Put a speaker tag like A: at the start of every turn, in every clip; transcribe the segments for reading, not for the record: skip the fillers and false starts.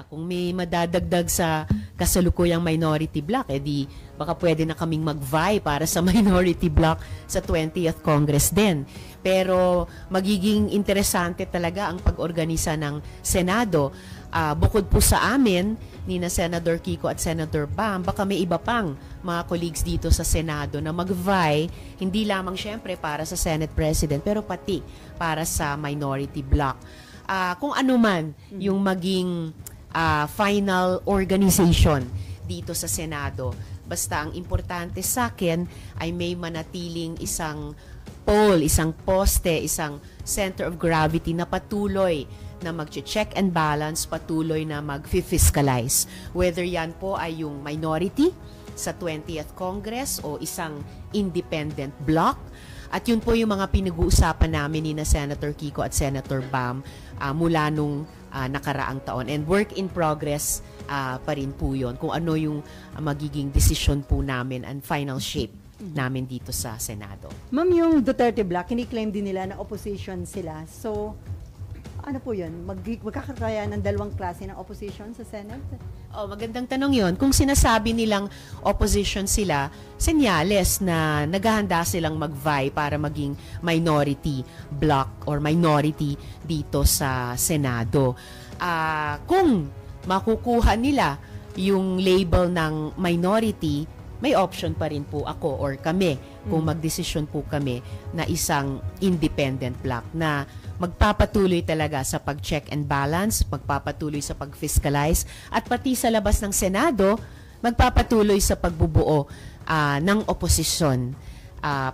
A: Kung may madadagdag sa kasalukuyang minority block, edi baka pwede na kaming mag-vie para sa minority block sa 20th Congress din. Pero magiging interesante talaga ang pag-organisa ng Senado. Bukod po sa amin, ni na Senator Kiko at Senator Bam, baka may iba pang mga colleagues dito sa Senado na mag-vie, hindi lamang syempre para sa Senate President, pero pati para sa minority block. Kung ano man yung maging final organization dito sa Senado, basta ang importante sa akin ay may manatiling isang pole, isang poste, isang center of gravity na patuloy na mag-check and balance, patuloy na mag-fiscalize. Whether yan po ay yung minority sa 20th Congress o isang independent block. At yun po yung mga pinag-uusapan namin ni na Senator Kiko at Senator Bam mula nung nakaraang taon. And work in progress pa rin po yun kung ano yung magiging decision po namin and final shape namin dito sa Senado.
B: Ma'am, yung Duterte Block, kini-claim din nila na opposition sila. So, ano po yun? Magkakakaya ng dalawang klase ng opposition sa Senate?
A: Magandang tanong yun. Kung sinasabi nilang opposition sila, senyales na naghahanda silang mag-vie para maging minority block or minority dito sa Senado. Kung makukuha nila yung label ng minority, may option pa rin po ako or kami kung magdesisyon po kami na isang independent block na magpapatuloy talaga sa pag-check and balance, magpapatuloy sa pag-fiscalize, at pati sa labas ng Senado, magpapatuloy sa pagbubuo ng oposisyon.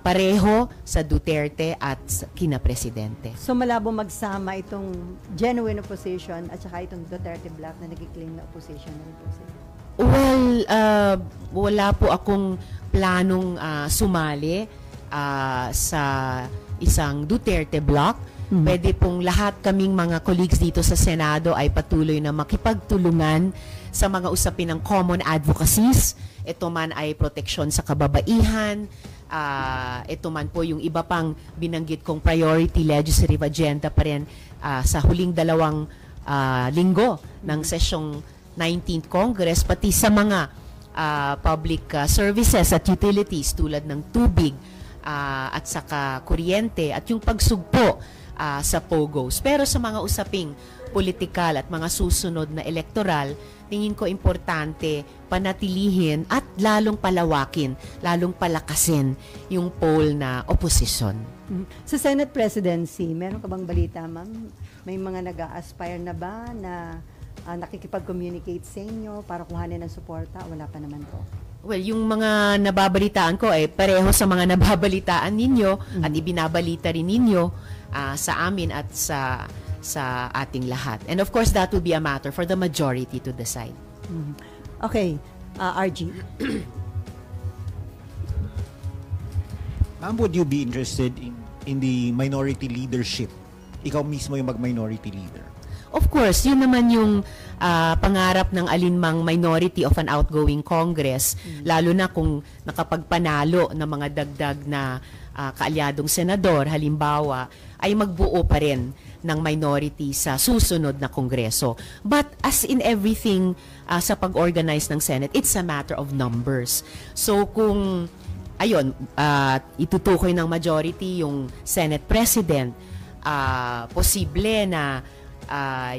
A: Pareho sa Duterte at kina Presidente.
B: So malabo magsama itong genuine opposition at saka itong Duterte Block na nag-claim na opposition na rin po sila?
A: Well, wala po akong planong sumali sa isang Duterte Block. Pwede pong lahat kaming mga colleagues dito sa Senado ay patuloy na makipagtulungan sa mga usapin ng common advocacies. Ito man ay proteksyon sa kababaihan, ito man po yung iba pang binanggit kong priority legislative agenda pa rin sa huling 2 linggo ng sesyong 19th Congress, pati sa mga public services at utilities tulad ng tubig at saka kuryente at yung pagsugpo sa POGOs. Pero sa mga usaping politikal at mga susunod na elektoral, tingin ko importante panatilihin at lalong palawakin, lalong palakasin yung pole na oposisyon.
B: Sa Senate Presidency, meron ka bang balita, ma'am? May mga nag-a-aspire na ba na nakikipag-communicate sa inyo para kuhanin ng suporta? Wala pa naman po.
A: Well, yung mga nababalitaan ko ay pareho sa mga nababalitaan ninyo at ibinabalita rin ninyo sa amin at sa ating lahat. And of course, that will be a matter for the majority to decide.
B: Okay, RG.
C: Ma'am, would you be interested in the minority leadership? Ikaw mismo yung mag-minority leader.
A: Of course, yun naman yung pangarap ng alinmang minority of an outgoing Congress, lalo na kung nakapagpanalo ng mga dagdag na kaalyadong senador, halimbawa, ay magbuo pa rin ng minority sa susunod na Kongreso. But as in everything sa pag-organize ng Senate, it's a matter of numbers. So kung, itutukoy ng majority yung Senate President, posible na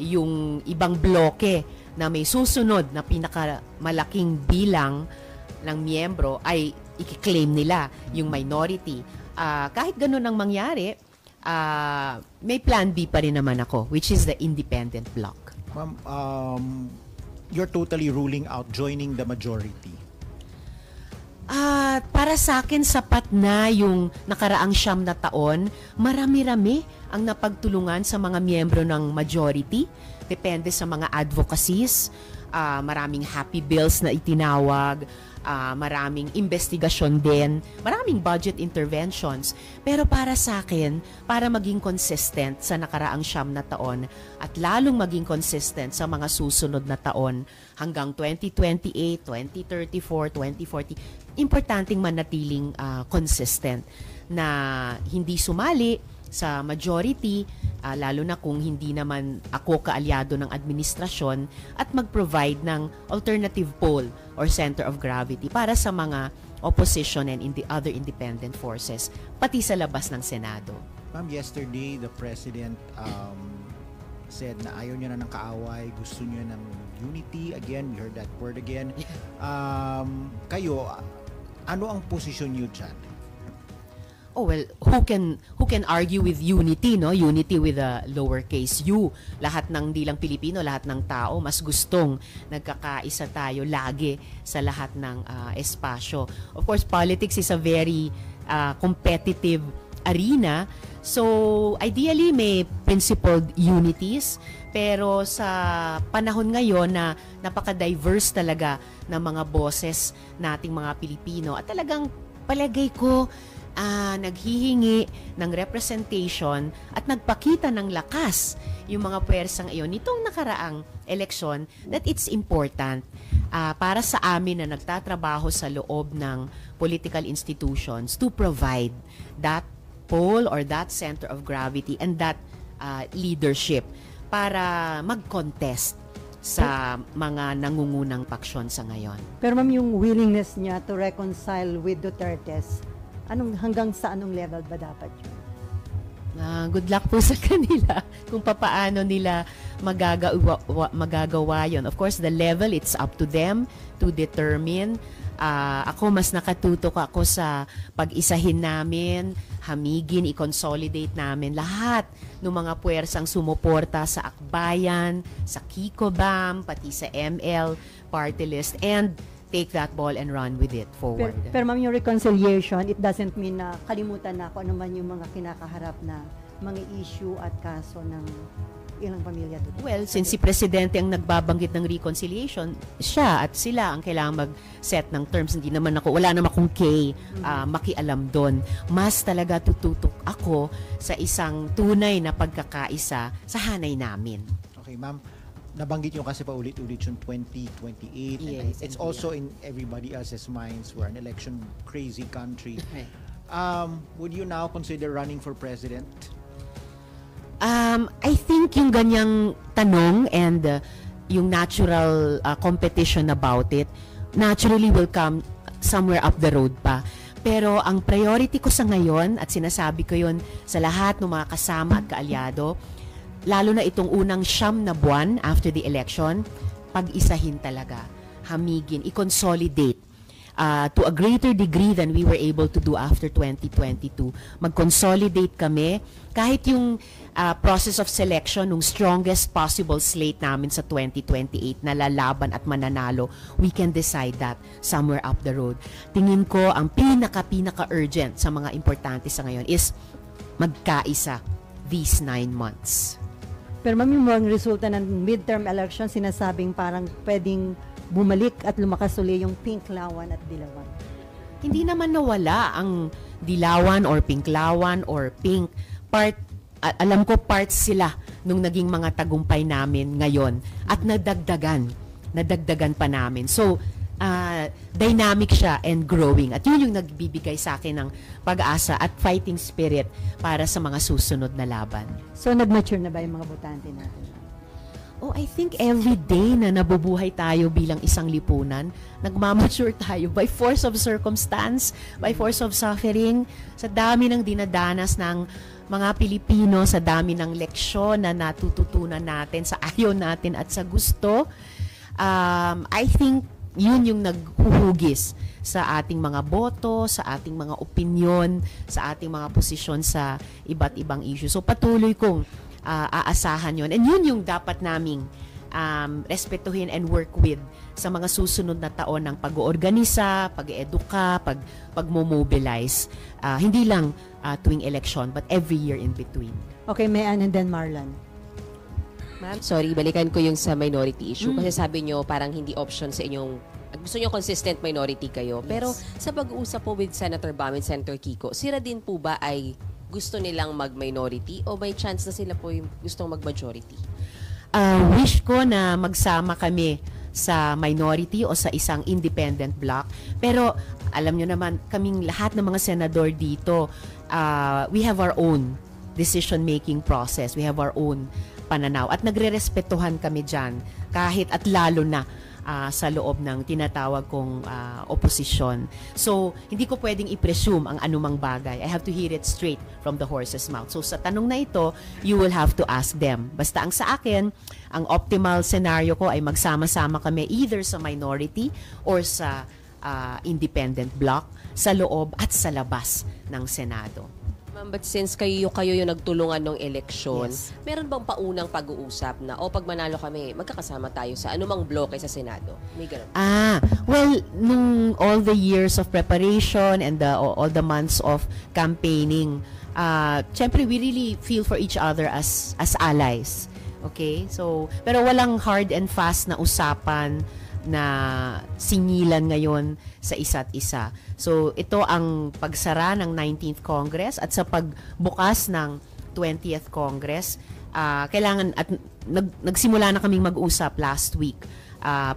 A: yung ibang bloke na may susunod na pinakamalaking bilang ng miyembro ay i-claim nila yung minority. Kahit ganun ang mangyari, may plan B pa rin naman ako, which is the independent bloc.
C: Ma'am, you're totally ruling out joining the majority.
A: Para sa akin, sapat na yung nakaraang 9 na taon. Marami-rami ang napagtulungan sa mga miyembro ng majority. Depende sa mga advocacies. Maraming happy bills na itinawag. Maraming investigasyon din. Maraming budget interventions. Pero para sa akin, para maging consistent sa nakaraang 9 na taon at lalong maging consistent sa mga susunod na taon hanggang 2028, 2034, 2040, importanteng manatiling consistent na hindi sumali sa majority, lalo na kung hindi naman ako kaalyado ng administrasyon, at mag-provide ng alternative pole or center of gravity para sa mga opposition and in the other independent forces, pati sa labas ng Senado.
C: Ma'am, yesterday the President said na ayaw niya na ng kaaway, gusto niya ng unity. Again, we heard that word again. Kayo, ano ang posisyon niyo dyan?
A: Oh well, who can argue with unity, no? Unity with a lowercase u. Lahat ng di lang Pilipino, lahat ng tao mas gustong nagkakaisa tayo lagi sa lahat ng espasyo. Of course, politics is a very competitive arena. So, ideally may principled unities, pero sa panahon ngayon na napaka-diverse talaga ng mga boses nating mga Pilipino, at talagang palagay ko naghihingi ng representation at nagpakita ng lakas yung mga puwersang iyon nitong nakaraang eleksyon, that it's important para sa amin na nagtatrabaho sa loob ng political institutions to provide that pole or that center of gravity and that leadership para mag-contest sa mga nangungunang paksyon sa ngayon.
B: Pero ma'am, yung willingness niya to reconcile with Duterte's, hanggang sa anong level ba dapat yun?
A: Good luck po sa kanila kung papaano nila magagawa yun. Of course, the level, it's up to them to determine. Ako, mas nakatutok ako sa pag-isahin namin, hamigin, i-consolidate namin lahat ng mga puwersang sumuporta sa Akbayan, sa Kikobam, pati sa ML, party list, and take that ball and run with it forward.
B: Pero ma'am, yung reconciliation, it doesn't mean na kalimutan na kung ano man yung mga kinakaharap na mga issue at kaso ng ilang pamilya doon.
A: Well, since si Presidente ang nagbabanggit ng reconciliation, siya at sila ang kailangang mag-set ng terms. Hindi naman ako, wala naman akong makialam doon. Mas talaga tututok ako sa isang tunay na pagkakaisa sa hanay namin.
C: Okay, ma'am. Nabanggit nyo kasi pa ulit-ulit yung 2028.
A: Yes,
C: It's also in everybody else's minds. We're an election-crazy country. Would you now consider running for president?
A: I think yung ganyang tanong and yung natural competition about it naturally will come somewhere up the road pa. Pero ang priority ko sa ngayon, at sinasabi ko yun sa lahat ng mga kasama at kaalyado, lalo na itong unang 9 na buwan after the election, pag-isahin talaga, hamigin, i-consolidate to a greater degree than we were able to do after 2022. Mag-consolidate kami, kahit yung process of selection ng strongest possible slate namin sa 2028 na lalaban at mananalo, we can decide that somewhere up the road. Tingin ko, ang pinaka-urgent sa mga importante sa ngayon is magkaisa these 9 months.
B: Pero ma'am, yung mga resulta ng midterm election, sinasabing parang pwedeng bumalik at lumakas uli yung Pinklawan at Dilawan.
A: Hindi naman nawala ang Dilawan or Pinklawan or Pink. Alam ko parts sila nung naging mga tagumpay namin ngayon at nadagdagan pa namin. So, dynamic siya and growing. At yun yung nagbibigay sa akin ng pag-asa at fighting spirit para sa mga susunod na laban.
B: So, nag-mature na ba yung mga botante natin?
A: Oh, I think every day na nabubuhay tayo bilang isang lipunan, nagmamature tayo by force of circumstance, by force of suffering, sa dami ng dinadanas ng mga Pilipino, sa dami ng leksyon na natututunan natin, sa ayaw natin at sa gusto. I think yun yung naghuhugis sa ating mga boto, sa ating mga opinyon, sa ating mga posisyon sa iba't ibang issue. So patuloy kong aasahan yun. And yun yung dapat naming respetuhin and work with sa mga susunod na taon ng pag-oorganisa, pag-eduka, pag-mobilize. Hindi lang tuwing election, but every year in between.
B: Okay, Mayan and then Marlon.
D: Ma'am, sorry, balikan ko yung sa minority issue. Kasi sabi nyo, parang hindi option sa inyong, gusto nyo consistent minority kayo.
A: Yes.
D: Pero sa pag-uusap po with Senator Bam and Senator Kiko, sila din po ba ay gusto nilang mag-minority o may chance na sila po yung gustong mag-majority?
A: Wish ko na magsama kami sa minority o sa isang independent bloc. Pero alam nyo naman, kaming lahat ng mga senador dito, we have our own decision-making process. We have our own pananaw. At nagre-respetuhan kami dyan, kahit at lalo na sa loob ng tinatawag kong oposisyon. So, hindi ko pwedeng i-presume ang anumang bagay. I have to hear it straight from the horse's mouth. So, sa tanong na ito, you will have to ask them. Basta ang sa akin, ang optimal scenario ko ay magsama-sama kami either sa minority or sa independent bloc, sa loob at sa labas ng Senado.
D: Ma'am, but since kayo yung nagtulungan ng eleksyon,
A: Yes.
D: meron bang paunang pag-uusap na, o pag manalo kami, magkakasama tayo sa anumang bloke sa Senado? May ganun.
A: Well, nung all the years of preparation and all the months of campaigning, syempre we really feel for each other as allies. Okay? So, pero walang hard and fast na usapan na singilan ngayon sa isa't isa. So, ito ang pagsara ng 19th Congress at sa pagbukas ng 20th Congress, kailangan at nagsimula na kaming mag-usap last week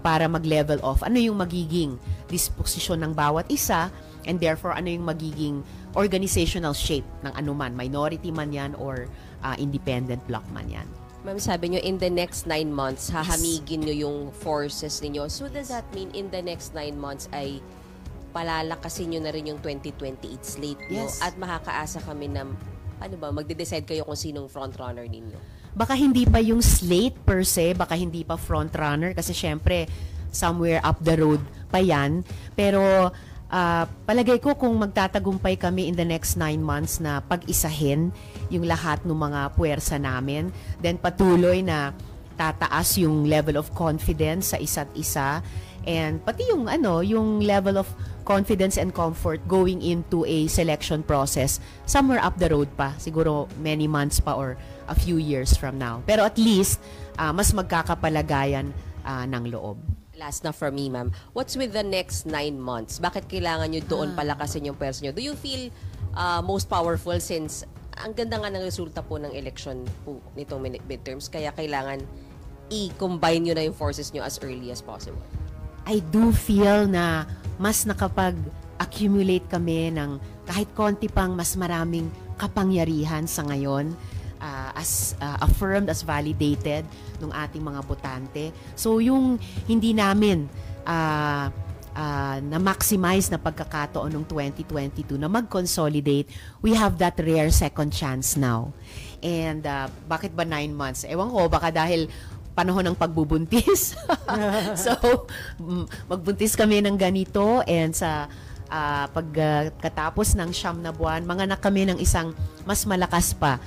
A: para mag-level off ano yung magiging disposisyon ng bawat isa and therefore ano yung magiging organizational shape ng anuman, minority man yan or independent bloc man yan.
D: Ma'am, sabi nyo, in the next 9 months, hahamigin nyo yung forces ninyo. So, does that mean in the next 9 months ay palalakasin nyo na rin yung 2028 slate nyo?
A: Yes.
D: At makakaasa kami na, magde-decide kayo kung sinong frontrunner ninyo?
A: Baka hindi pa yung slate per se, baka hindi pa frontrunner kasi syempre somewhere up the road pa yan. Pero palagay ko kung magtatagumpay kami in the next 9 months na pag-isahin yung lahat ng mga puwersa namin, then patuloy na tataas yung level of confidence sa isa't isa and pati yung yung level of confidence and comfort going into a selection process somewhere up the road pa, siguro many months pa or a few years from now. Pero at least mas magkakapalagayan ng loob.
D: Last na for me, ma'am. What's with the next 9 months? Bakit kailangan nyo doon palakasin yung pwersa nyo? Do you feel most powerful since ang ganda nga ng resulta po ng election po nitong midterms, kaya kailangan i-combine nyo na yung forces nyo as early as possible?
A: I do feel na mas nakapag-accumulate kami ng kahit konti pang mas maraming kapangyarihan sa ngayon as affirmed, as validated ng ating mga botante. So yung hindi namin na-maximize na pagkakataon ng 2022 na mag-consolidate, we have that rare second chance now. And bakit ba 9 months? Ewan ko, baka dahil panahon ng pagbubuntis. So, magbuntis kami ng ganito and sa pagkatapos ng 9 na buwan, manganak kami ng isang mas malakas pa,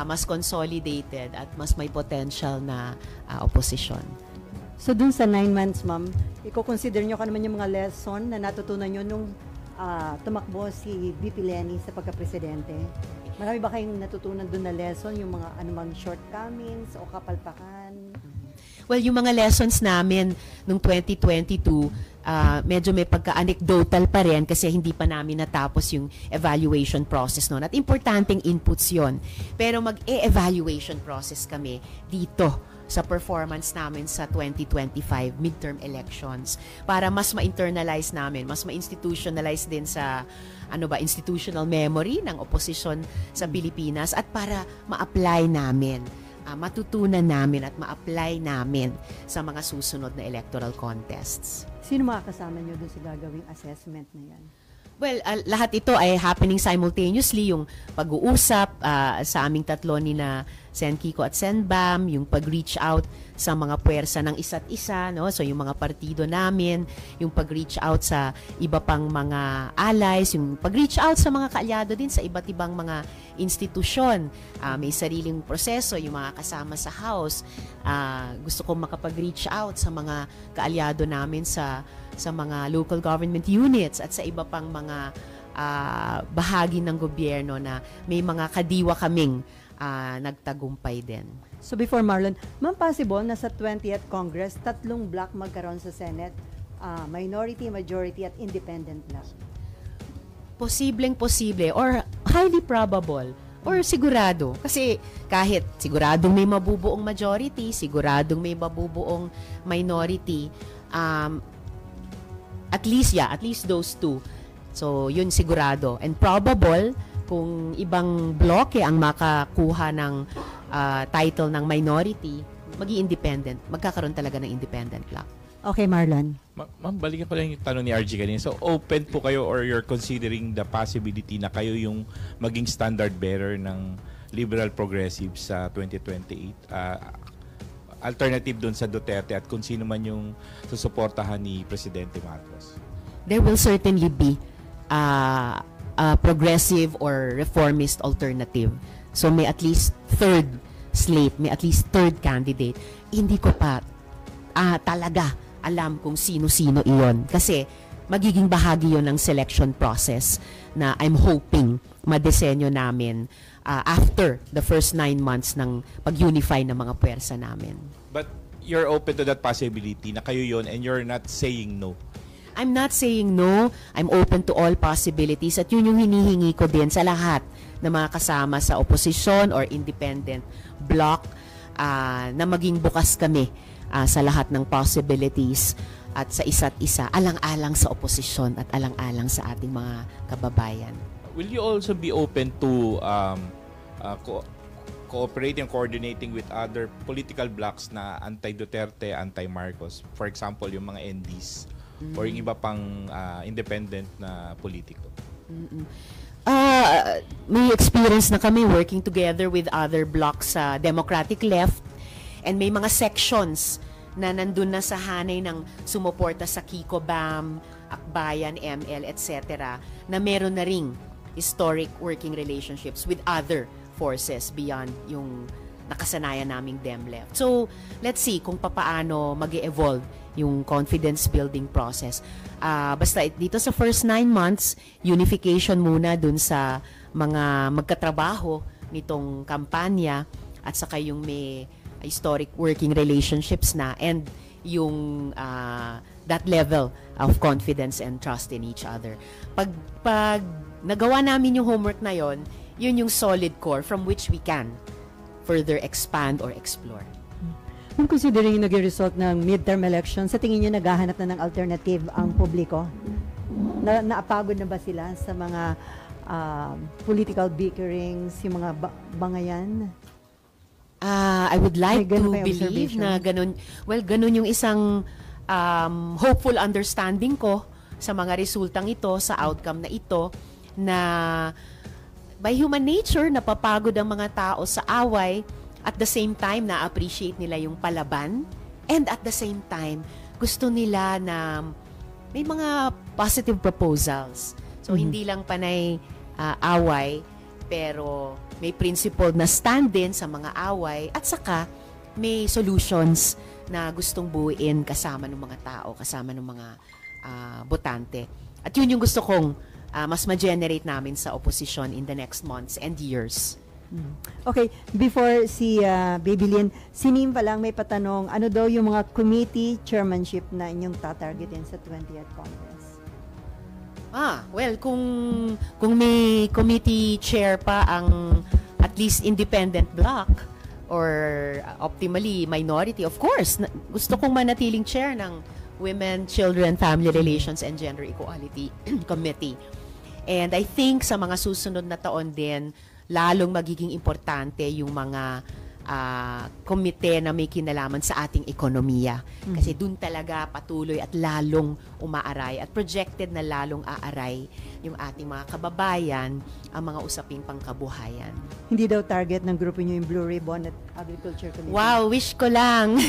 A: mas consolidated at mas may potential na opposition.
B: So dun sa 9 months, ma'am, i-consider nyo ka naman yung mga lesson na natutunan nyo nung tumakbo si VP Lenny sa pagka-presidente. Marami ba kayong natutunan dun na lesson, yung mga anumang shortcomings o kapalpakan?
A: Well, yung mga lessons namin nung 2022, medyo may pagka-anecdotal pa rin kasi hindi pa namin natapos yung evaluation process noon. At importanteng inputs yon. Pero mag-e-evaluation process kami dito sa performance namin sa 2025 midterm elections para mas ma-internalize namin, mas ma-institutionalize din sa institutional memory ng opposition sa Pilipinas at para ma-apply namin, matutunan namin at ma-apply namin sa mga susunod na electoral contests.
B: Sino makakasama nyo dun sa gagawing assessment na yan?
A: Well, lahat ito ay happening simultaneously, yung pag-uusap sa aming tatlo ni na Sen Kiko at Sen Bam, yung pag-reach out sa mga puwersa ng isa't isa, no? So yung mga partido namin, yung pag-reach out sa iba pang mga allies, yung pag-reach out sa mga kaalyado din sa iba't ibang mga institusyon. May sariling proseso, yung mga kasama sa House. Gusto kong makapag-reach out sa mga kaalyado namin sa mga local government units at sa iba pang mga bahagi ng gobyerno na may mga kadiwa kaming nagtagumpay din.
B: So before Marlon, ma'am, possible na sa 20th Congress, 3 block magkaroon sa Senate, minority, majority at independent block?
A: Posibleng-posible or highly probable or sigurado. Kasi kahit siguradong may mabubuong majority, siguradong may mabubuong minority, at least those two. So, yun sigurado. And probable Kung ibang bloke ang makakuha ng title ng minority, magi-independent. Magkakaroon talaga ng independent bloc.
B: Okay, Marlon.
E: Ma'am, balikan ko lang yung tanong ni RG kanina. So, open po kayo or you're considering the possibility na kayo yung maging standard bearer ng liberal progressive sa 2028? Alternative doon sa Duterte at kung sino man yung susuportahan ni Presidente Marcos?
A: There will certainly be a progressive or reformist alternative. So may at least third slate, may at least third candidate. Hindi ko pa talaga alam kung sino-sino iyon. Kasi magiging bahagi yon ng selection process na I'm hoping madesenyo namin after the first 9 months ng pag-unify ng mga puwersa namin.
E: But you're open to that possibility na kayo yon and you're not saying no?
A: I'm not saying no. I'm open to all possibilities. At yun yung hinihingi ko din sa lahat na mga kasama sa opposition or independent bloc na maging bukas kami sa lahat ng possibilities at sa isa't isa, alang-alang sa opposition at alang-alang sa ating mga kababayan.
E: Will you also be open to cooperating, coordinating with other political blocs na anti-Duterte, anti-Marcos? For example, yung mga NDs or yung iba pang independent na politiko?
A: May experience na kami working together with other blocs sa Democratic Left, and may mga sections na nandun na sa hanay ng sumuporta sa Kiko Bam, Akbayan, ML, etc. na meron na ring historic working relationships with other forces beyond yung nakasanayan naming Dem-Left. So, let's see kung papaano mag-evolve yung confidence building process. Basta dito sa first 9 months, unification muna dun sa mga magkatrabaho nitong kampanya at saka yung may historic working relationships na and yung that level of confidence and trust in each other. Pag nagawa namin yung homework na yon, yun yung solid core from which we can further expand or explore.
B: Kung considering yung naging result ng midterm election, sa tingin niyo naghahanap na ng alternative ang publiko? Naapagod na ba sila sa mga political bickerings, yung mga bangayan?
A: I would like
B: May
A: to
B: ganun kayong
A: believe
B: observation?
A: na ganun, well, ganun yung isang hopeful understanding ko sa mga resultang ito, sa outcome na ito, na by human nature, napapagod ang mga tao sa away, at the same time, na-appreciate nila yung palaban, and at the same time, gusto nila na may mga positive proposals. So, hindi lang panay away, pero may principle na stand din sa mga away, at saka may solutions na gustong buuin kasama ng mga tao, kasama ng mga botante. At yun yung gusto kong mas ma-generate namin sa opposition in the next months and years.
B: Okay, before si Baby Lynn, si Nim pa lang may patanong, ano daw yung mga committee chairmanship na inyong tatargetin sa 20th Congress?
A: Well, kung may committee chair pa ang at least independent bloc or optimally minority, of course, gusto kong manatiling chair ng Women, Children, Family Relations and Gender Equality Committee. And I think sa mga susunod na taon din, lalong magiging importante yung mga komite na may kinalaman sa ating ekonomiya. Kasi dun talaga patuloy at lalong umaaray at projected na lalong aaray yung ating mga kababayan ang mga usaping pangkabuhayan.
B: Hindi daw target ng grupo nyo yung Blue Ribbon at Agriculture Committee?
A: Wow, wish ko lang.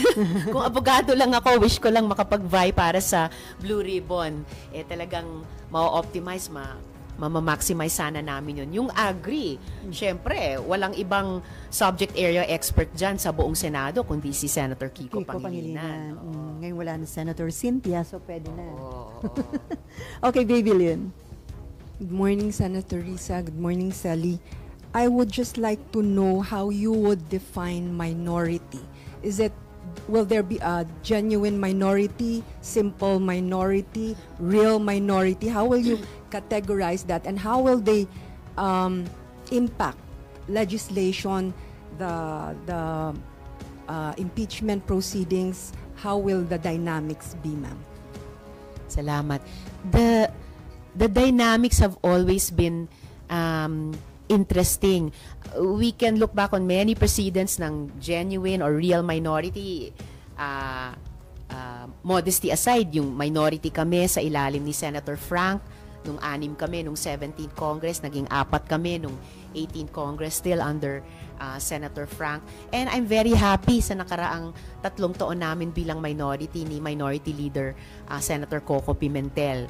A: Kung abogado lang ako, wish ko lang makapag-vie para sa Blue Ribbon. Talagang ma-optimize, ma-maximize sana namin yun. Yung agri, syempre, walang ibang subject area expert dyan sa buong Senado, kundi si Senator Kiko Pangilinan.
B: Ngayon wala na Senator Cynthia, so pwede na.
F: Okay, Baby Lynn. Good morning, Senator Risa. Good morning, Sally. I would just like to know how you would define minority. Will there be a genuine minority, simple minority, real minority? How will you categorize that, and how will they impact legislation, the impeachment proceedings? How will the dynamics be, ma'am?
A: Salamat. The dynamics have always been interesting. We can look back on many precedents ng genuine or real minority. Modesty aside, yung minority kami sa ilalim ni Senator Frank, nung 6 kami, nung 17th Congress, naging 4 kami, nung 18th Congress, still under Senator Frank. And I'm very happy sa nakaraang 3 taon namin bilang minority ni Minority Leader Senator Coco Pimentel.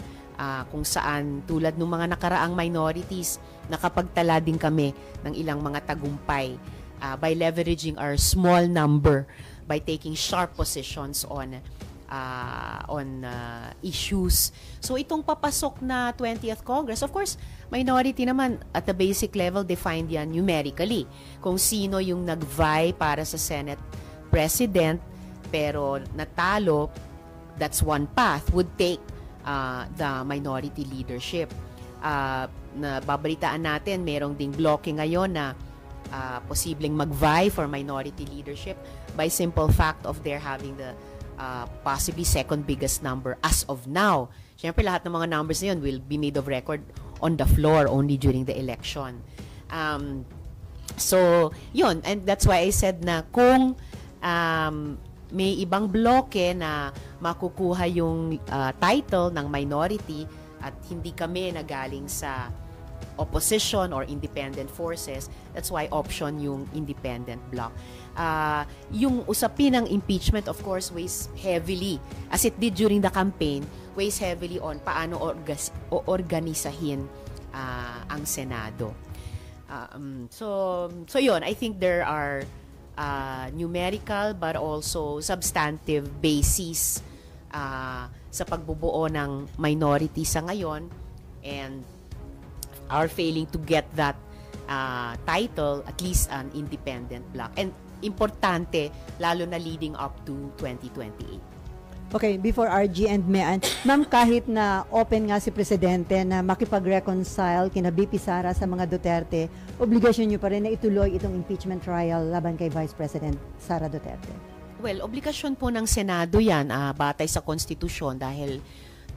A: Kung saan tulad ng mga nakaraang minorities, nakapagtala din kami ng ilang mga tagumpay by leveraging our small number, by taking sharp positions on issues. So itong papasok na 20th Congress, of course, minority naman at the basic level defined yan numerically. Kung sino yung nag-vie para sa Senate President pero natalo, that's one path, would take the minority leadership. Nababalitaan natin, merong ding blocking ngayon na posibleng mag-vie for minority leadership by simple fact of their having the possibly second biggest number as of now. Siyempre, lahat ng mga numbers na yun will be made of record on the floor only during the election. So, yun. And that's why I said na kung may ibang bloke na makukuha yung title ng minority at hindi kami nagaling sa opposition or independent forces, that's why option yung independent bloc. Yung usapin ng impeachment, of course, weighs heavily, as it did during the campaign, weighs heavily on paano organisahin ang Senado. So yun, I think there are numerical but also substantive basis sa pagbubuo ng minority sa ngayon, and are failing to get that title, at least an independent bloc. And importante, lalo na leading up to 2028.
B: Okay, before RG and Mean, ma'am, kahit na open nga si Presidente na makipag-reconcile kina BP Sara sa mga Duterte, obligasyon niyo pa rin na ituloy itong impeachment trial laban kay Vice President Sara Duterte?
A: Well, obligasyon po ng Senado yan, batay sa konstitusyon, dahil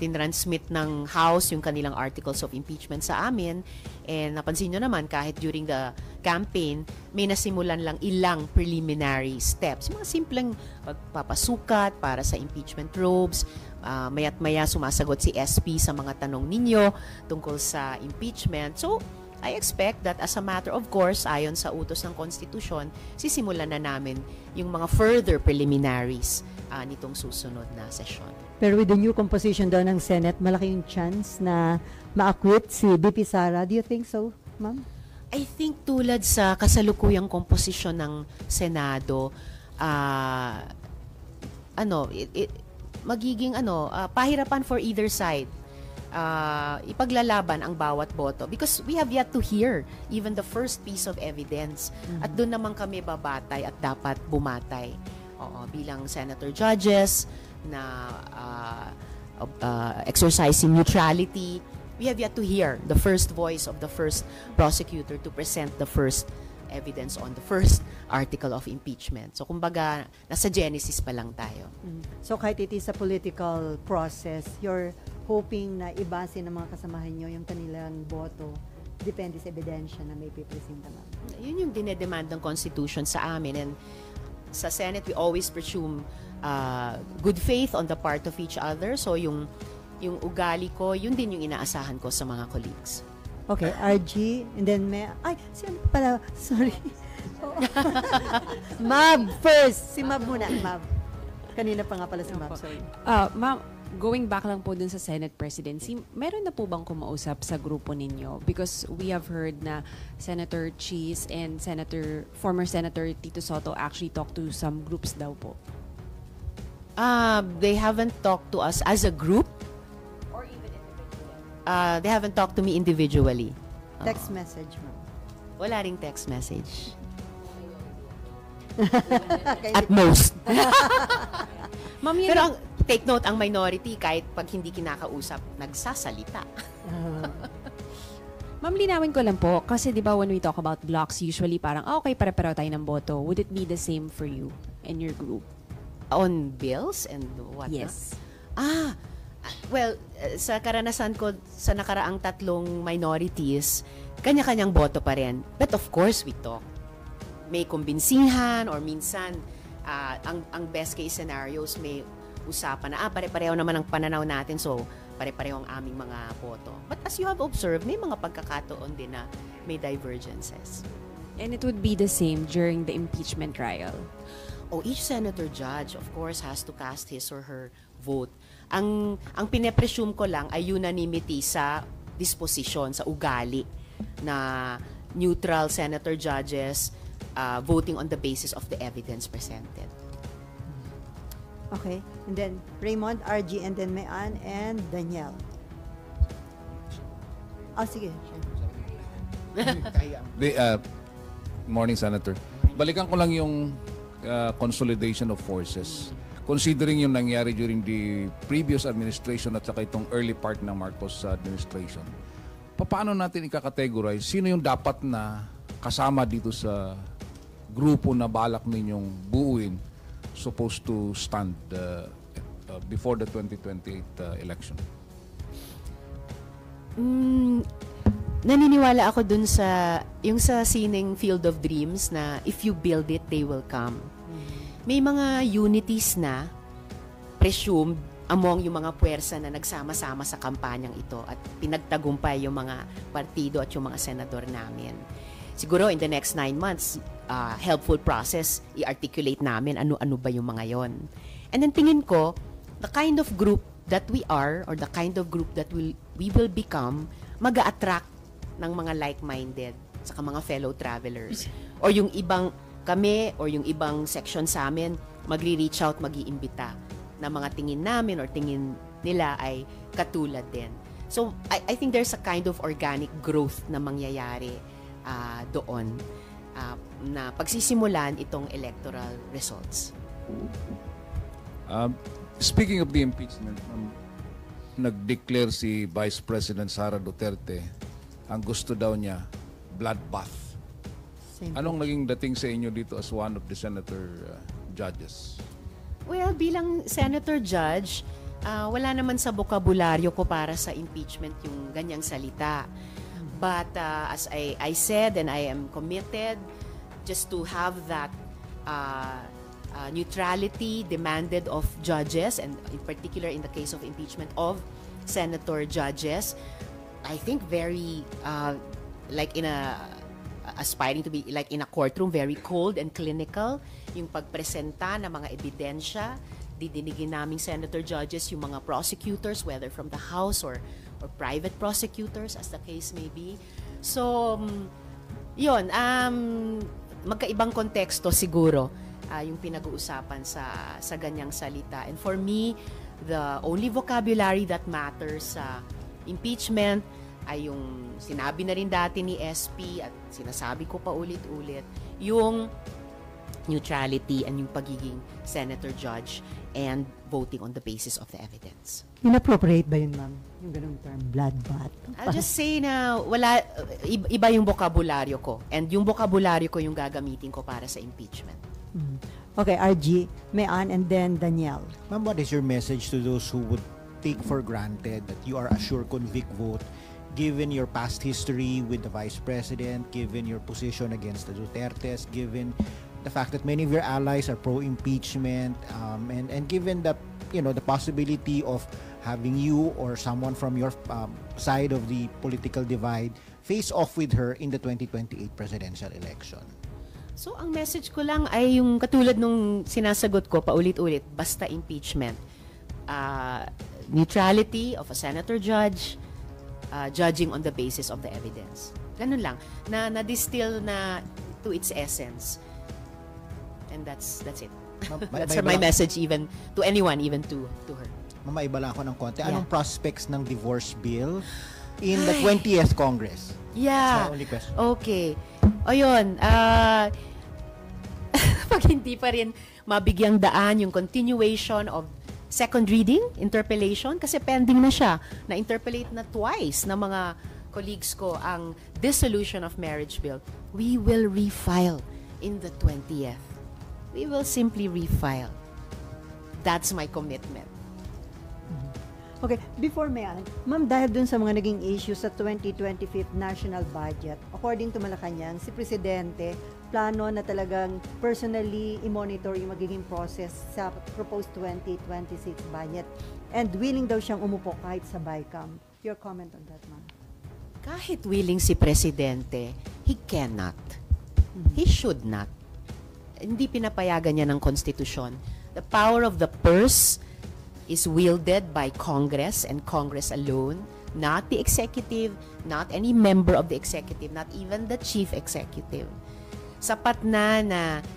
A: tinransmit ng House yung kanilang articles of impeachment sa amin. And napansin nyo naman, kahit during the campaign, may nasimulan lang ilang preliminary steps. Mga simpleng pagpapasukat para sa impeachment robes, maya't maya sumasagot si SP sa mga tanong ninyo tungkol sa impeachment. So, I expect that as a matter of course, ayon sa utos ng konstitusyon, sisimulan na namin yung mga further preliminaries nitong susunod na session.
B: Pero with the new composition daw ng Senate, malaki yung chance na ma-acquit si BP Sara. Do you think so, ma'am?
A: I think tulad sa kasalukuyang komposisyon ng Senado, magiging pahirapan for either side. Ipaglalaban ang bawat boto because we have yet to hear even the first piece of evidence. At doon naman kami babatay at dapat bumatay. Bilang senator judges na exercising neutrality, we have yet to hear the first voice of the first prosecutor to present the first evidence on the first article of impeachment. So, kumbaga, nasa genesis pa lang tayo.
B: So, kahit it is a political process, you're hoping na ibase ng mga kasamahan nyo yung kanilang boto, depende sa ebidensya na may pipresenta, ma'am.
A: Yun yung dinedemand ng Constitution sa amin. And sa Senate, we always presume good faith on the part of each other. So, yung ugali ko, yun din yung inaasahan ko sa mga colleagues.
B: Okay, RG, and then sino pala? Sorry. Mab first. Si Mab muna, Mab. Kanina pa nga pala si Mab, sorry.
G: Ma'am, going back lang po dun sa Senate presidency, meron na po bang kumausap sa grupo ninyo? Because we have heard na Senator Cheese and former Senator Tito Sotto actually talked to some groups daw po.
A: They haven't talked to us as a group.
G: Or even individually?
A: They haven't talked to me individually.
B: Text message, ma'am.
A: Wala ring text message. At most.
G: Ma'am,
A: Pero take note, ang minority, kahit pag hindi kinakausap, nagsasalita.
G: Ma'am, linawin ko lang po, kasi di ba when we talk about blocks, usually parang, okay, pare-pareho tayo ng boto. Would it be the same for you and your group?
A: On bills and what?
G: Yes.
A: Well, sa karanasan ko sa nakaraang 3 minorities, kanya-kanyang boto pa rin. But of course, we talk. May kumbinsihan or minsan, ang best case scenarios may usapan na, pare-pareho naman ang pananaw natin, so pare-pareho ang aming mga boto. But as you have observed, may mga pagkakataon din na may divergences.
G: And it would be the same during the impeachment trial.
A: Each senator judge, of course, has to cast his or her vote. Ang pine-presume ko lang ay unanimity sa disposition, sa ugali na neutral senator judges voting on the basis of the evidence presented.
B: Okay. And then Raymond, RG, and then Mayan, and Danielle. Sige.
H: Morning, Senator. Balikan ko lang yung consolidation of forces. Considering yung nangyari during the previous administration at saka itong early part ng Marcos administration, paano natin ika-categorize sino yung dapat na kasama dito sa grupo na balak ninyong buuin supposed to stand before the 2028 election?
A: Naniniwala ako dun sa sining Field of Dreams na if you build it, they will come. May mga unities na presumed among yung mga puwersa na nagsama-sama sa kampanyang ito at pinagtagumpay yung mga partido at yung mga senador namin. Siguro in the next 9 months, helpful process, i-articulate namin ano-ano ba yung mga yon. And then tingin ko, the kind of group that we are or the kind of group that we will become, mag-a-attract ng mga like-minded saka mga fellow travelers. Or yung ibang kami or yung ibang section sa amin, magre-reach out, mag-iimbita na mga tingin namin or tingin nila ay katulad din. So, I think there's a kind of organic growth na mangyayari doon na pagsisimulan itong electoral results.
H: Speaking of the impeachment, nag-declare si Vice President Sara Duterte, ang gusto daw niya, bloodbath. Anong naging dating sa inyo dito as one of the senator judges?
A: Well, bilang senator judge, wala naman sa bokabularyo ko para sa impeachment yung ganyang salita. But as I said, and I am committed just to have that neutrality demanded of judges, and in particular in the case of impeachment of senator judges, I think very like in aspiring to be like in a courtroom, very cold and clinical yung pagpresenta ng mga ebidensya. Didinigin naming senator judges yung mga prosecutors, whether from the House or private prosecutors as the case may be. So yun, magkaibang konteksto siguro yung pinag-uusapan sa ganyang salita. And for me, the only vocabulary that matters sa impeachment ay yung sinabi na rin dati ni SP at sinasabi ko pa ulit-ulit, yung neutrality and yung pagiging senator judge and voting on the basis of the evidence.
B: Inappropriate ba yun, ma'am? Yung ganung term, bloodbath?
A: I'll just say na iba yung bokabularyo ko, and yung bokabularyo ko yung gagamitin ko para sa impeachment.
B: Okay, RG, Mayan, and then Danielle.
C: Ma'am, what is your message to those who would take for granted that you are a sure convict vote given your past history with the Vice President, given your position against the Dutertes, given the fact that many of your allies are pro-impeachment, and given the possibility of having you or someone from your side of the political divide face off with her in the 2028 presidential election?
A: So, ang message ko lang ay yung katulad nung sinasagot ko paulit-ulit, basta impeachment. Neutrality of a senator judge, judging on the basis of the evidence. Ganun lang. Na-distill na to its essence. And that's it. That's my message even to anyone, even to her.
C: Mamaiba lang ako ng konti. Anong prospects ng divorce bill in the 20th Congress?
A: Yeah.
C: That's my only question.
A: Okay. O yun, pag hindi pa rin mabigyang daan yung continuation of second reading, interpellation, kasi pending na siya. Na-interpellate na twice ng mga colleagues ko ang dissolution of marriage bill. We will refile in the 20th. We will simply refile. That's my commitment.
B: Okay, before ma'am, dahil dun sa mga naging issue sa 2025 national budget, according to Malacanang, si Presidente plano na talagang personally i-monitor yung magiging process sa proposed 2026 budget. And willing daw siyang umupo kahit sa BICAM. Your comment on that, ma'am?
A: Kahit willing si Presidente, he cannot. He should not. Hindi pinapayagan niya ng konstitusyon. The power of the purse is wielded by Congress and Congress alone, not the executive, not any member of the executive, not even the chief executive. Sapat na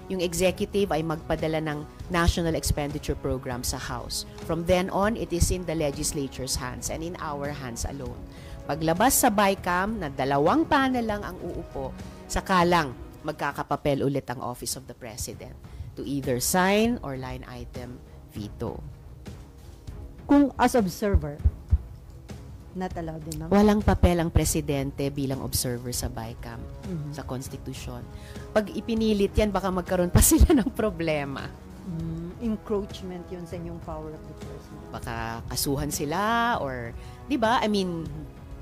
A: yung executive ay magpadala ng national expenditure program sa House. From then on, it is in the legislature's hands and in our hands alone. Paglabas sa BICAM na 2 panel lang ang uupo, saka lang magkakapapel ulit ang Office of the President to either sign or line item veto.
B: Kung as observer, not allowed din, ma'am?
A: Walang papel ang Presidente bilang observer sa BICAM, sa Konstitusyon. Pag ipinilit yan, baka magkaroon pa sila ng problema.
B: Encroachment yun sa inyong power of the purse.
A: Baka kasuhan sila or, di ba? I mean,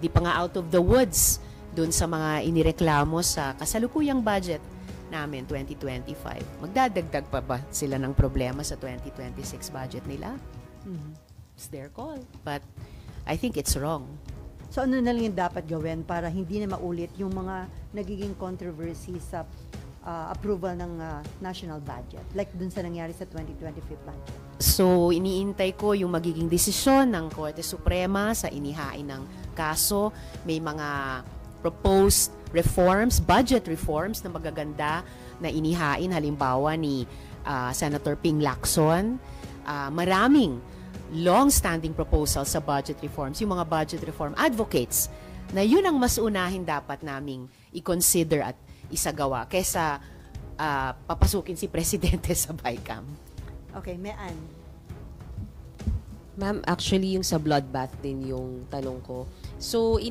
A: di pa nga out of the woods dun sa mga inireklamo sa kasalukuyang budget namin 2025. Magdadagdag pa ba sila ng problema sa 2026 budget nila? It's their call. But I think it's wrong.
B: So ano na lang yung dapat gawin para hindi na maulit yung mga nagiging controversy sa approval ng national budget, like dun sa nangyari sa 2025 budget?
A: So, iniintay ko yung magiging desisyon ng Korte Suprema sa inihain ng kaso. May mga proposed reforms, budget reforms na magaganda na inihain, halimbawa ni Senator Ping Lacson. Maraming long-standing proposals sa budget reforms, yung mga budget reform advocates, na yun ang mas unahin dapat naming i-consider at isagawa kaysa papasukin si Presidente sa BICAM.
B: Okay, Mean.
D: Ma'am, actually yung sa bloodbath din yung tanong ko. So,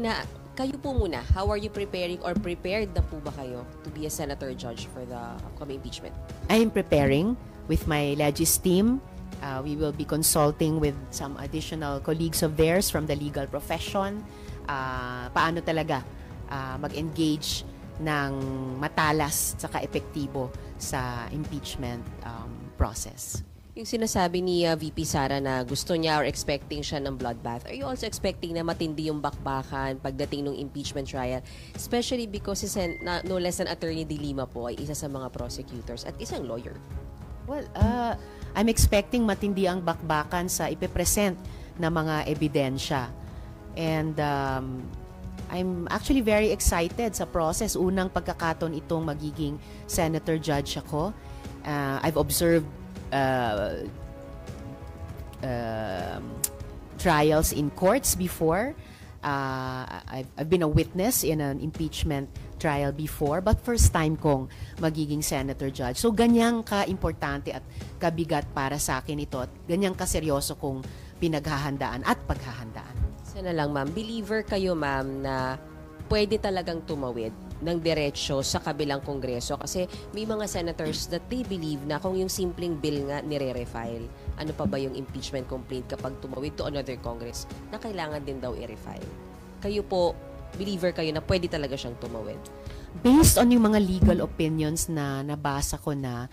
D: kayo po muna, how are you preparing or prepared na po ba kayo to be a senator judge for the upcoming impeachment?
A: I am preparing with my Legis team. We will be consulting with some additional colleagues of theirs from the legal profession. Paano talaga mag-engage ng matalas at epektibo sa impeachment process.
D: Yung sinasabi ni VP Sara na gusto niya or expecting siya ng bloodbath, are you also expecting na matindi yung bakbakan pagdating ng impeachment trial? Especially because no less than Attorney De Lima po ay isa sa mga prosecutors at isang lawyer.
A: Well, I'm expecting matindi ang bakbakan sa ipepresent na mga ebidensya. And I'm actually very excited sa process. Unang pagkakataon itong magiging senator judge ako. I've observed trials in courts before. I've been a witness in an impeachment trial before, but first time kong magiging senator judge. So ganyang ka-importante at kabigat para sa akin ito at ganyang kaseryoso kong pinaghahandaan at paghahandaan.
D: Sana lang, ma'am, believer kayo, ma'am, na pwede talagang tumawid ng diretsyo sa kabilang kongreso kasi may mga senators that they believe na kung yung simpleng bill nga nire-refile, ano pa ba yung impeachment complaint kapag tumawid to another congress na kailangan din daw i-refile. Kayo po, believer kayo na pwede talaga siyang tumawid?
A: Based on yung mga legal opinions na nabasa ko na,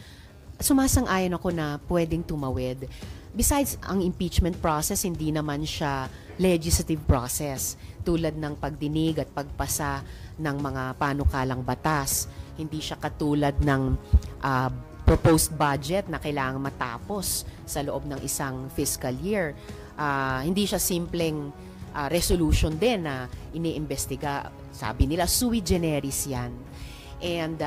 A: sumasang-ayon ako na pwedeng tumawid. Besides, ang impeachment process, hindi naman siya legislative process tulad ng pagdinig at pagpasa ng mga panukalang batas. Hindi siya katulad ng proposed budget na kailangang matapos sa loob ng isang fiscal year. Hindi siya simpleng resolution din na iniimbestiga. Sabi nila, sui generis yan. And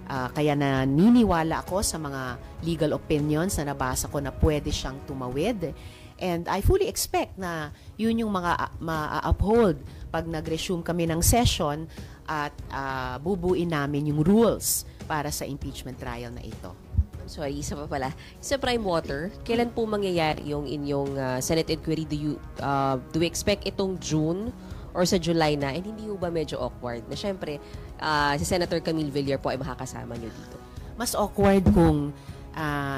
A: kaya naniniwala ako sa mga legal opinions na nabasa ko na pwede siyang tumawid. And I fully expect na yun yung mga ma-uphold pag nag-resume kami ng session at bubuin namin yung rules para sa impeachment trial na ito.
D: Sorry, isa pa pala. Sa Prime Water, kailan po mangyayari yung inyong Senate inquiry? Do you expect itong June or sa July na? And hindi ba medyo awkward na syempre si Senator Camille Villar po ay makakasama nyo dito?
A: Mas awkward kung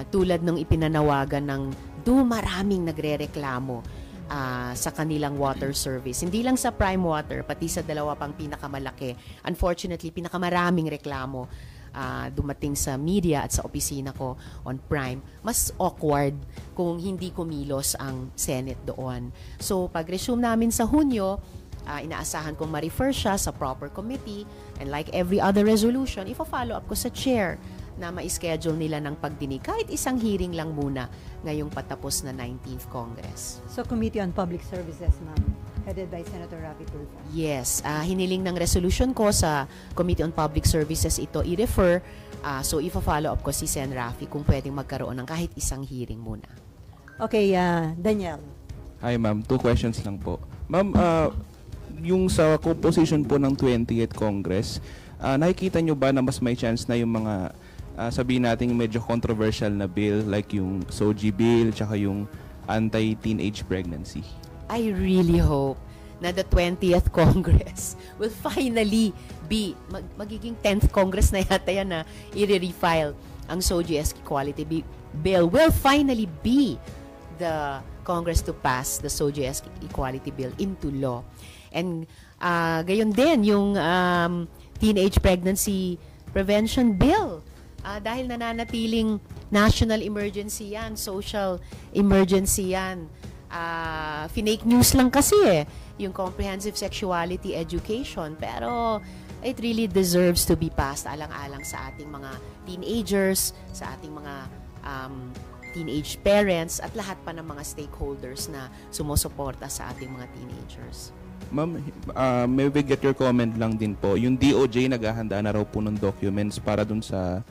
A: tulad ng ipinanawagan ng maraming nagre-reklamo sa kanilang water service. Hindi lang sa Prime Water, pati sa dalawa pang pinakamalaki. Unfortunately, pinakamaraming reklamo dumating sa media at sa opisina ko on Prime. Mas awkward kung hindi kumilos ang Senate doon. So, pag-resume namin sa Hunyo, inaasahan kong ma-refer siya sa proper committee, and like every other resolution, ifa-follow up ko sa chair na ma-schedule nila ng pagdinig. Kahit isang hearing lang muna ngayong patapos na 19th Congress.
B: So, Committee on Public Services, ma'am, headed by Senator Raffy Tulfo.
A: Yes, hiniling ng resolution ko sa Committee on Public Services ito i-refer. So, ifa-follow up ko si Sen. Raffy kung pwedeng magkaroon ng kahit isang hearing muna.
B: Okay, Daniel.
I: Hi ma'am, 2 questions lang po. Ma'am, yung sa composition po ng 20th Congress, nakikita nyo ba na mas may chance na yung mga sabihin natin medyo controversial na bill like yung SOGI bill tsaka yung anti-teenage pregnancy?
A: I really hope na the 20th Congress will finally be, magiging 10th Congress na yata yan na i-refile ang SOGI Equality Bill will finally be the Congress to pass the SOGI Equality Bill into law. And gayon din yung Teenage Pregnancy Prevention Bill. Dahil nananatiling national emergency yan, social emergency yan. Fake news lang kasi yung comprehensive sexuality education. Pero it really deserves to be passed alang-alang sa ating mga teenagers, sa ating mga teenage parents, at lahat pa ng mga stakeholders na sumusuporta sa ating mga teenagers.
I: Ma'am, may we get your comment lang din po. Yung DOJ naghahanda na raw po ng documents para dun sa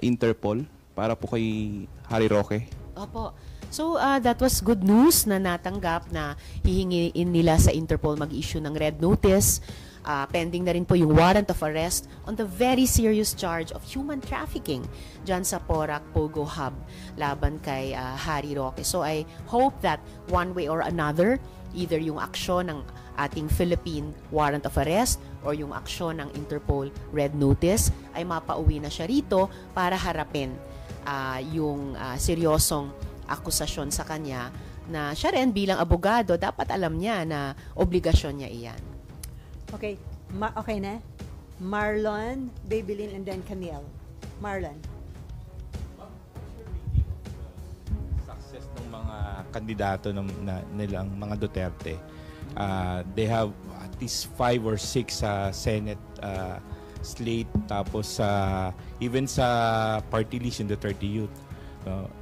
I: Interpol, para po kay Harry Roque.
A: Opo. So, that was good news na natanggap na hihingiin nila sa Interpol mag-issue ng red notice. Pending na rin po yung warrant of arrest on the very serious charge of human trafficking dyan sa Porac Pogo Hub laban kay Harry Roque. So, I hope that one way or another, either yung aksyon ng ating Philippine warrant of arrest or yung aksyon ng Interpol red notice ay mapauwi na siya rito para harapin yung seryosong akusasyon sa kanya na siya rin bilang abogado dapat alam niya na obligasyon niya iyan.
B: Okay, okay na? Marlon, Babylin, and then Camille. Marlon.
E: Success ng mga kandidato nilang mga Duterte. They have at least 5 or 6 Senate slate, tapos even sa party list in the 30 youth.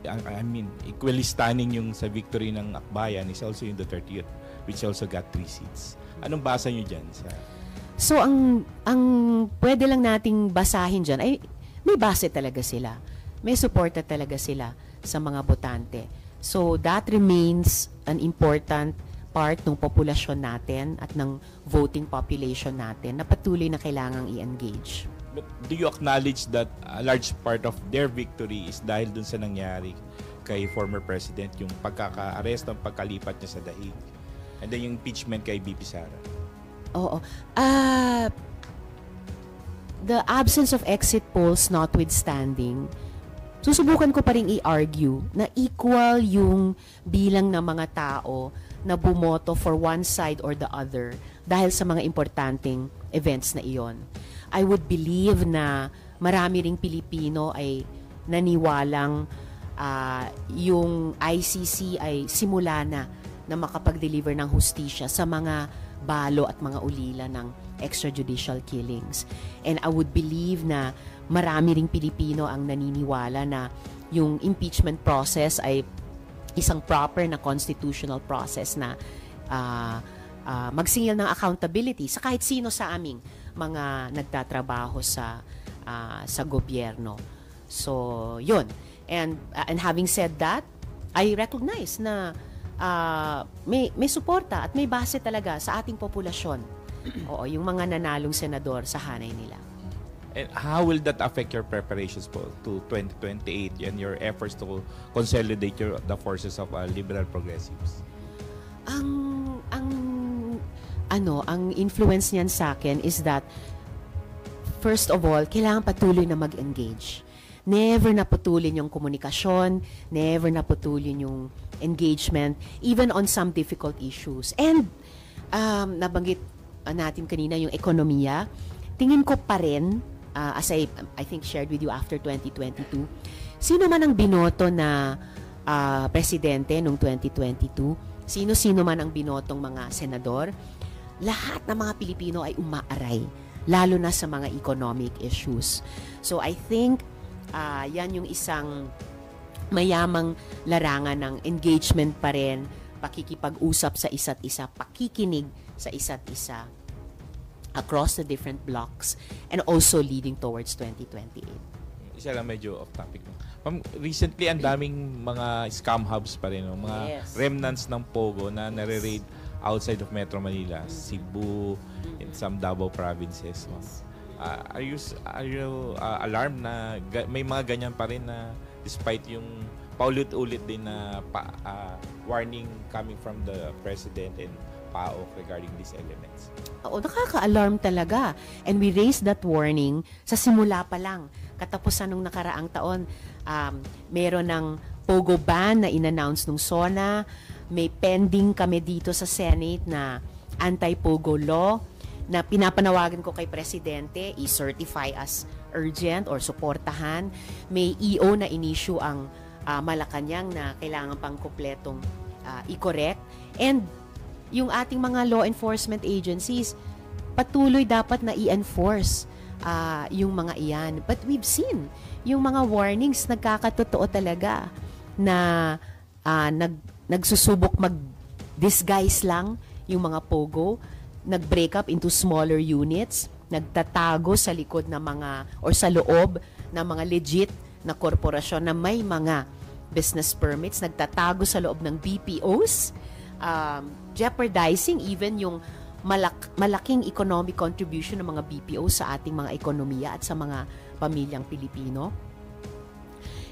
E: I mean, equally stunning yung sa victory ng Akbayan is also in the 30 youth, which also got 3 seats. Anong basa nyo dyan?
A: So, ang pwede lang nating basahin dyan ay may base talaga sila. May suporta talaga sila sa mga botante. So, that remains an important part ng populasyon natin at ng voting population natin na patuloy na kailangang i-engage.
E: But do you acknowledge that a large part of their victory is dahil dun sa nangyari kay former president, yung pagkaka-arrest, ang pagkalipat niya sa daig, and then yung impeachment kay BP Sara?
A: Oo. The absence of exit polls notwithstanding, susubukan ko pa rin i-argue na equal yung bilang ng mga tao na bumoto for one side or the other dahil sa mga importanteng events na iyon. I would believe na marami ring Pilipino ay naniwalang yung ICC ay simula na makapag-deliver ng hustisya sa mga balo at mga ulila ng extrajudicial killings. And I would believe na marami ring Pilipino ang naniniwala na yung impeachment process ay isang proper na constitutional process na magsingil ng accountability sa kahit sino sa aming mga nagtatrabaho sa gobyerno. So, yun. And having said that, I recognize na may suporta at may base talaga sa ating populasyon. Oo, yung mga nanalong senador sa hanay nila.
E: And how will that affect your preparations po to 2028 and your efforts to consolidate the forces of liberal progressives?
A: Ang influence niyan sa akin is that first of all, kailangan patuloy na mag-engage. Never na putulin yung komunikasyon, never na putulin yung engagement, even on some difficult issues. And nabanggit natin kanina yung ekonomiya. Tingin ko pa rin, as I think shared with you after 2022, sino man ang binoto na presidente noong 2022, sino-sino man ang binotong mga senador, lahat ng mga Pilipino ay umaaray, lalo na sa mga economic issues. So I think yan yung isang mayamang larangan ng engagement pa rin, pakikipag-usap sa isa't isa, pakikinig sa isa't isa across the different blocks and also leading towards 2028.
E: Isa lang medyo off topic. Ma'am, recently ang daming mga scam hubs pa rin, no? Mga remnants ng Pogo na nare-raid outside of Metro Manila, Cebu, in some Davao provinces. Are you alarmed na may mga ganyan pa rin na despite yung paulit-ulit din na warning coming from the President and PAO regarding these elements?
A: Oo, nakaka-alarm talaga. And we raised that warning sa simula pa lang. Katapusan nung nakaraang taon, meron ng Pogo ban na in-announce nung SONA. May pending kami dito sa Senate na anti-Pogo law na pinapanawagan ko kay Presidente i-certify as urgent or suportahan. May EO na in-issue ang Malacanang na kailangan pang kumpletong i-correct. And yung ating mga law enforcement agencies, patuloy dapat na i-enforce yung mga iyan. But we've seen yung mga warnings nagkakatotoo talaga na nagsusubok mag-disguise lang yung mga Pogo, nag-break up into smaller units, nagtatago sa likod ng mga or sa loob ng mga legit na korporasyon na may mga business permits, nagtatago sa loob ng BPOs, jeopardizing even yung malaking economic contribution ng mga BPO sa ating mga ekonomiya at sa mga pamilyang Pilipino.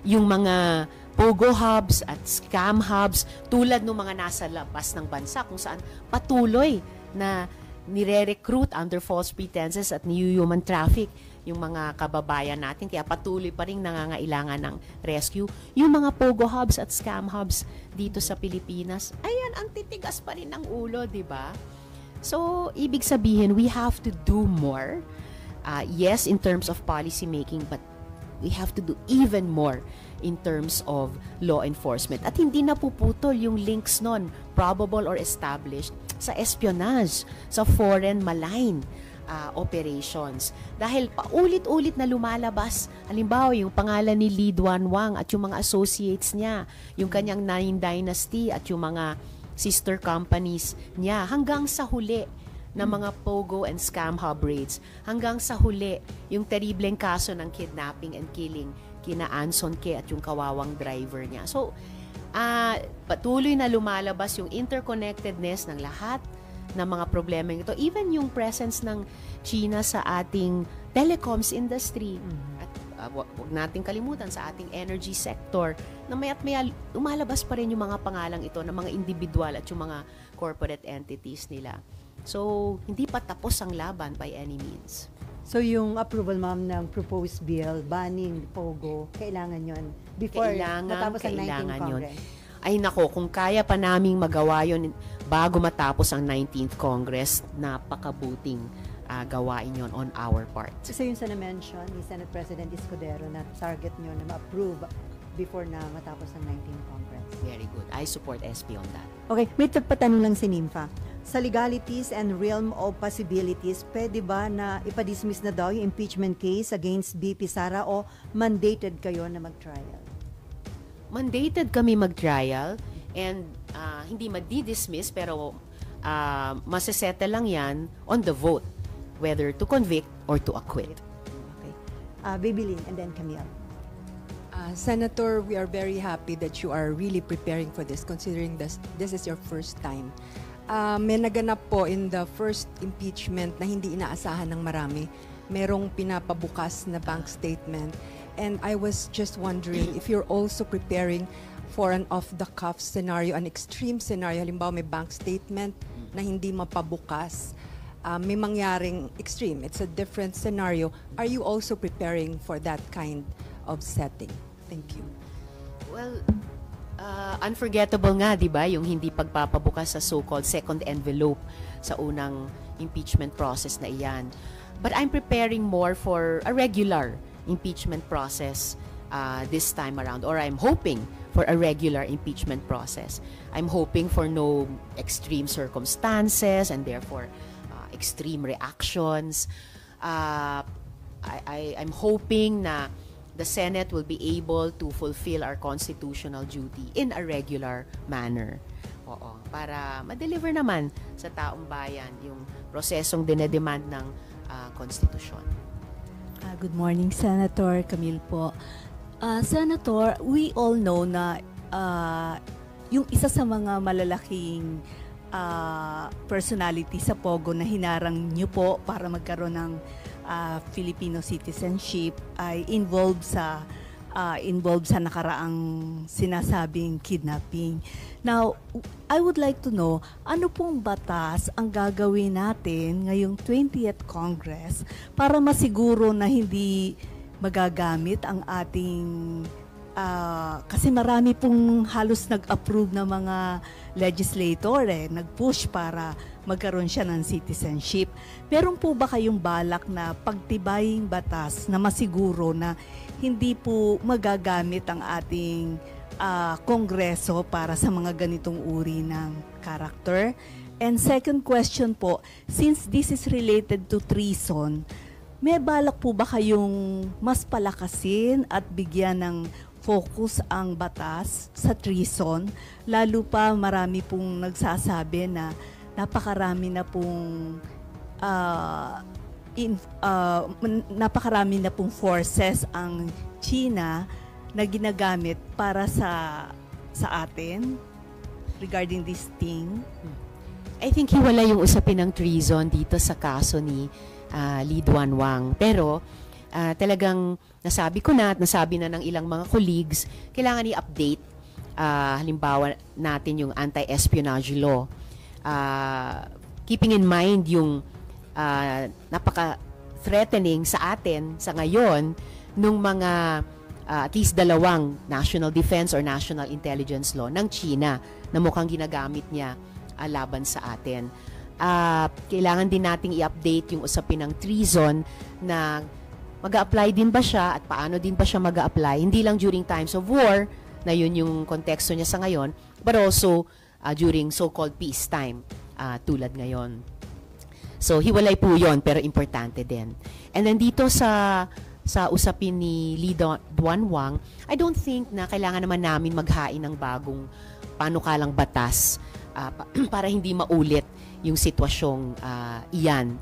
A: Yung mga Pogo hubs at scam hubs tulad ng mga nasa labas ng bansa kung saan patuloy na nire-recruit under false pretenses at human traffic yung mga kababayan natin, kaya patuloy pa rin nangangailangan ng rescue. Yung mga Pogo hubs at scam hubs dito sa Pilipinas, ayan, ang titigas pa rin ng ulo, di ba? So, ibig sabihin, we have to do more. Yes, in terms of policy making, but we have to do even more in terms of law enforcement. At hindi napuputol yung links nun, probable or established, sa espionage, sa foreign malign operations. Dahil paulit-ulit na lumalabas, halimbawa yung pangalan ni Lee Duan Wang at yung mga associates niya, yung kanyang Nine Dynasty at yung mga sister companies niya, hanggang sa huli ng mga Pogo and scam hub raids, hanggang sa huli yung terribleng kaso ng kidnapping and killing kina Anson Ke at yung kawawang driver niya. So, patuloy na lumalabas yung interconnectedness ng lahat ng mga problema ito. Even yung presence ng China sa ating telecoms industry. At wag nating kalimutan sa ating energy sector na maya't maya lumalabas pa rin yung mga pangalang ito ng mga individual at yung mga corporate entities nila. So, hindi pa tapos ang laban by any means.
B: So yung approval, ma'am, ng proposed bill banning Pogo, kailangan yon before matapos ang 19th Congress?
A: Ay nako, kung kaya pa naming magawa yon bago matapos ang 19th Congress, napakabuting gawain yon on our part.
B: Isa yun sa na-mention ni Senate President Escudero na target nyo na ma-approve before na matapos ang 19th Congress.
A: Very good. I support SP on that.
B: Okay, may patanong lang si Nympha. Sa legalities and realm of possibilities, pwede ba na ipadismiss na daw yung impeachment case against BP Sara o mandated kayo na mag-trial?
A: Mandated kami mag-trial and hindi madi-dismiss pero masasettle lang yan on the vote whether to convict or to acquit.
B: Okay. Baby Lynn and then Camille.
F: Senator, we are very happy that you are really preparing for this considering this is your first time. May naganap po in the first impeachment na hindi inaasahan ng marami. Merong pinapabukas na bank statement. And I was just wondering if you're also preparing for an off-the-cuff scenario, an extreme scenario. Halimbawa, may bank statement na hindi mapabukas. May mangyaring extreme. It's a different scenario. Are you also preparing for that kind of setting? Thank you.
A: Well, Unforgettable nga, di ba, yung hindi pagpapabukas sa so-called second envelope sa unang impeachment process na iyan. But I'm preparing more for a regular impeachment process this time around, or I'm hoping for a regular impeachment process. I'm hoping for no extreme circumstances and therefore extreme reactions. I'm hoping na the Senate will be able to fulfill our constitutional duty in a regular manner. Oo, para ma-deliver naman sa taong bayan yung prosesong dinedemand ng konstitusyon.
J: Good morning, Senator Camille po. Senator, we all know na yung isa sa mga malalaking personality sa Pogo na hinarang niyo po para magkaroon ng Filipino citizenship ay involved sa nakaraang sinasabing kidnapping. Now, I would like to know, ano pong batas ang gagawin natin ngayong 20th Congress para masiguro na hindi magagamit ang ating kasi marami pong halos nag-approve na mga legislator nag-push para magkaroon siya ng citizenship. Meron po ba kayong balak na pagtibaying batas na masiguro na hindi po magagamit ang ating kongreso para sa mga ganitong uri ng character? And second question po, since this is related to treason, may balak po ba kayong mas palakasin at bigyan ng focus ang batas sa treason? Lalo pa marami pong nagsasabi na napakarami na pong forces ang China na ginagamit para sa atin regarding this thing.
A: I think hiwala yung usapin ng treason dito sa kaso ni Lee Duan Wang. Pero talagang nasabi ko na at nasabi na ng ilang mga colleagues, kailangan i-update halimbawa natin yung anti-espionage law. Keeping in mind yung napaka-threatening sa atin sa ngayon nung mga at least dalawang national defense or national intelligence law ng China na mukhang ginagamit niya laban sa atin. Kailangan din nating i-update yung usapin ng treason na mag-a-apply din ba siya at paano din ba siya mag-a-apply, hindi lang during times of war, na yun yung konteksto niya sa ngayon, but also during so-called peacetime tulad ngayon. So, hiwalay po yun, pero importante din. And then dito sa usapin ni Lee Duan Wang, I don't think na kailangan naman namin maghain ng bagong panukalang batas para hindi maulit yung sitwasyong iyan.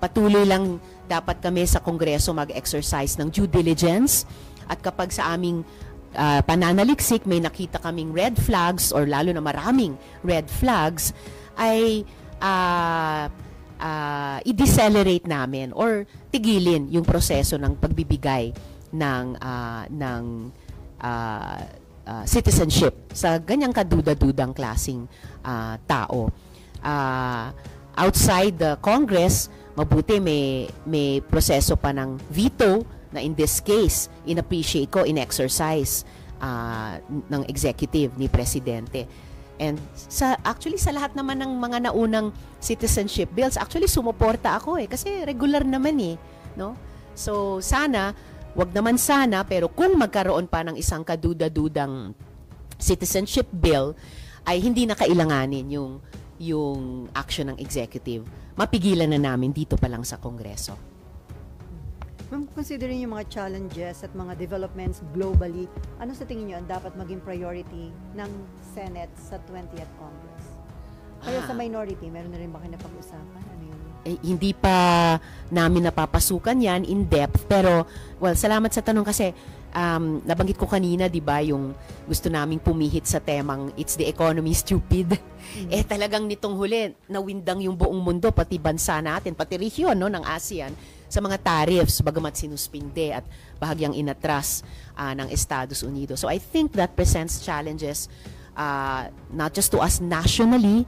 A: Patuloy lang dapat kami sa Kongreso mag-exercise ng due diligence at kapag sa aming pananaliksik may nakita kaming red flags or lalo na maraming red flags ay i-decelerate namin or tigilin yung proseso ng pagbibigay ng citizenship sa ganyang kaduda-dudang klaseng tao. Outside the Congress, mabuti may proseso pa ng veto na in this case, in-appreciate ko, in-exercise ng executive ni Presidente. And actually sa lahat naman ng mga naunang citizenship bills, actually sumuporta ako kasi regular naman no? So sana, wag naman sana, pero kung magkaroon pa ng isang kaduda-dudang citizenship bill, ay hindi na kailanganin yung action ng executive. Mapigilan na namin dito pa lang sa Kongreso.
B: Ma'am, considering yung mga challenges at mga developments globally, ano sa tingin niyo ang dapat maging priority ng Senate sa 20th Congress? Kayo sa minority, meron na rin ba kayo napag-usapan? Ano yun?
A: Hindi pa namin napapasukan yan in depth, pero well, salamat sa tanong kasi nabanggit ko kanina, di ba, yung gusto naming pumihit sa temang It's the Economy, Stupid. Talagang nitong huli, nawindang yung buong mundo, pati bansa natin, pati rehiyon ng ASEAN, sa mga tariffs, bagamat sinuspinde at bahagyang inatras ng Estados Unidos. So I think that presents challenges not just to us nationally,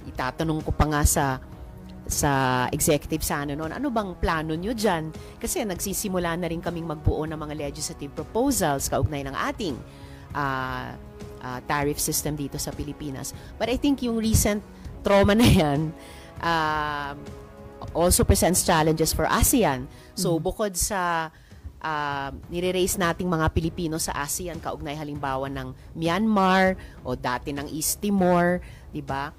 A: itatanong ko pa nga sa executive sana noon, ano bang plano nyo dyan? Kasi nagsisimula na rin kaming magbuo ng mga legislative proposals kaugnay ng ating tariff system dito sa Pilipinas. But I think yung recent trauma na yan also presents challenges for ASEAN. So bukod sa nire-raise nating mga Pilipino sa ASEAN, kaugnay halimbawa ng Myanmar o dati ng East Timor, di ba?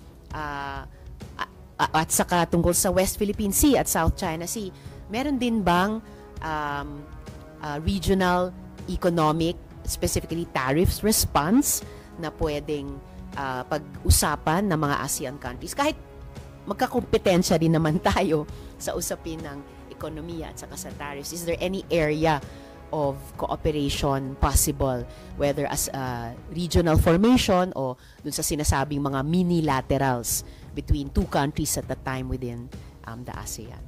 A: At saka tungkol sa West Philippine Sea at South China Sea, meron din bang regional economic, specifically tariffs response na pwedeng pag-usapan ng mga ASEAN countries? Kahit magkakompetensya din naman tayo sa usapin ng ekonomiya at saka sa tariffs, is there any area of cooperation possible, whether as a regional formation o dun sa sinasabing mga minilaterals between two countries at a time within the ASEAN?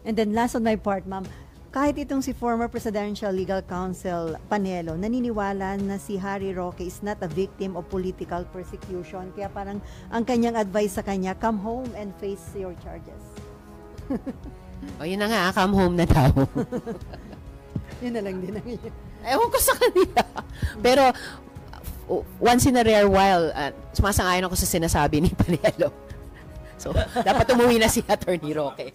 B: And then last on my part, ma'am, kahit itong si former Presidential Legal Counsel Panelo, naniniwala na si Harry Roque is not a victim of political persecution. Kaya parang ang kanyang advice sa kanya, come home and face your charges.
A: O yun na nga, come home na daw.
B: Yun na lang din ang yun.
A: Ewan ko sa kanila. Pero, once in a rare while, sumasang-ayon ako sa sinasabi ni Panelo. So, dapat umuwi na si Attorney Roque.